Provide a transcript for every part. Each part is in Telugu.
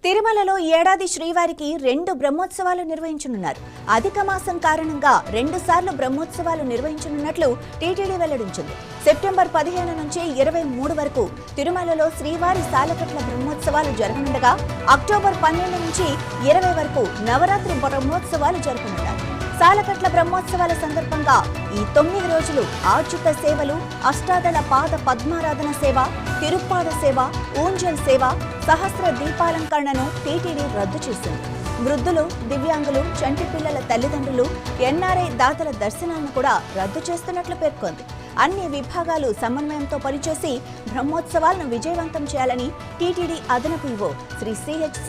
తిరుమలలో ఏడాది శ్రీవారికి 2 బ్రహ్మోత్సవాలు నిర్వహించనున్నారు. అధిక మాసం కారణంగా 2 సార్లు బ్రహ్మోత్సవాలు నిర్వహించనున్నట్లు టీటీడీ వెల్లడించింది. సెప్టెంబర్ 15 నుంచి 23 వరకు తిరుమలలో శ్రీవారి సాలకట్ల బ్రహ్మోత్సవాలు జరగనుండగా అక్టోబర్ 12 నుంచి 20 వరకు నవరాత్రి బ్రహ్మోత్సవాలు జరపనున్నారు. సాలకట్ల బ్రహ్మోత్సవాల సందర్భంగా ఈ 9 రోజులు ఆర్చుత సేవలు, అష్టాదళ పాద పద్మారాధన సేవ, తిరుప్పాడ సేవ, ఊంజల్ సేవ, సహస్ర దీపాలంకరణను టీటీడీ రద్దు చేసింది. వృద్ధులు, దివ్యాంగులు, చంటి పిల్లల తల్లిదండ్రులు, ఎన్ఆర్ఐ దాతల దర్శనాలను కూడా రద్దు చేస్తున్నట్లు పేర్కొంది. అన్ని విభాగాలు సమన్వయంతో పనిచేసి బ్రహ్మోత్సవాలను విజయవంతం చేయాలని టీటీడీ అదనపు ఈవో శ్రీ సిహెచ్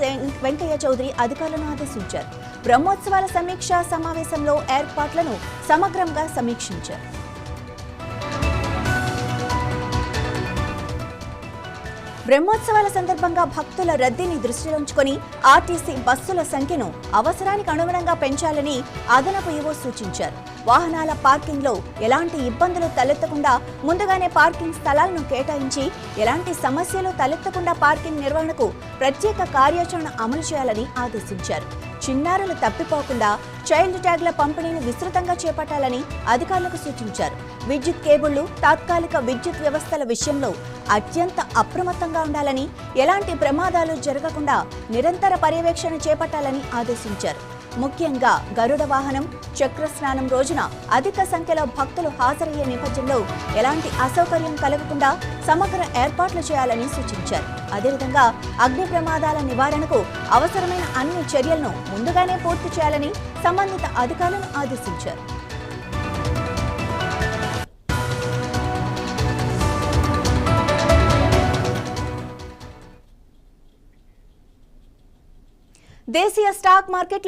వెంకయ్య చౌదరి అధికారులను ఆదేశించారు. బ్రహ్మోత్సవాల సమీక్షా సమావేశంలో ఏర్పాట్లను సమగ్రంగా సమీక్షించారు. బ్రహ్మోత్సవాల సందర్భంగా భక్తుల రద్దీని దృష్టిలో ఉంచుకొని ఆర్టీసీ బస్సుల సంఖ్యను అవసరానికి అనుగుణంగా పెంచాలని అదనపు ఈవో సూచించారు. వాహనాల పార్కింగ్లో ఎలాంటి ఇబ్బందులు తలెత్తకుండా ముందుగానే పార్కింగ్ స్థలాలను కేటాయించి ఎలాంటి సమస్యలు తలెత్తకుండా పార్కింగ్ నిర్వహణకు ప్రత్యేక కార్యాచరణ అమలు చేయాలని ఆదేశించారు. చిన్నారులు తప్పిపోకుండా చైల్డ్ ట్యాగ్ల పంపిణీని విస్తృతంగా చేపట్టాలని అధికారులకు సూచించారు. విద్యుత్ కేబుళ్లు, తాత్కాలిక విద్యుత్ వ్యవస్థల విషయంలో అత్యంత అప్రమత్తంగా ఉండాలని, ఎలాంటి ప్రమాదాలు జరగకుండా నిరంతర పర్యవేక్షణ చేపట్టాలని ఆదేశించారు. ముఖ్యంగా గరుడ వాహనం, చక్రస్నానం రోజున అధిక సంఖ్యలో భక్తులు హాజరయ్యే నేపథ్యంలో ఎలాంటి అసౌకర్యం కలగకుండా సమగ్ర ఏర్పాట్లు చేయాలని సూచించారు. అదేవిధంగా అగ్ని ప్రమాదాల నివారణకు అవసరమైన అన్ని చర్యలను ముందుగానే పూర్తి చేయాలని సంబంధిత అధికారులను ఆదేశించారు. దేశీయ స్టాక్ మార్కెట్లు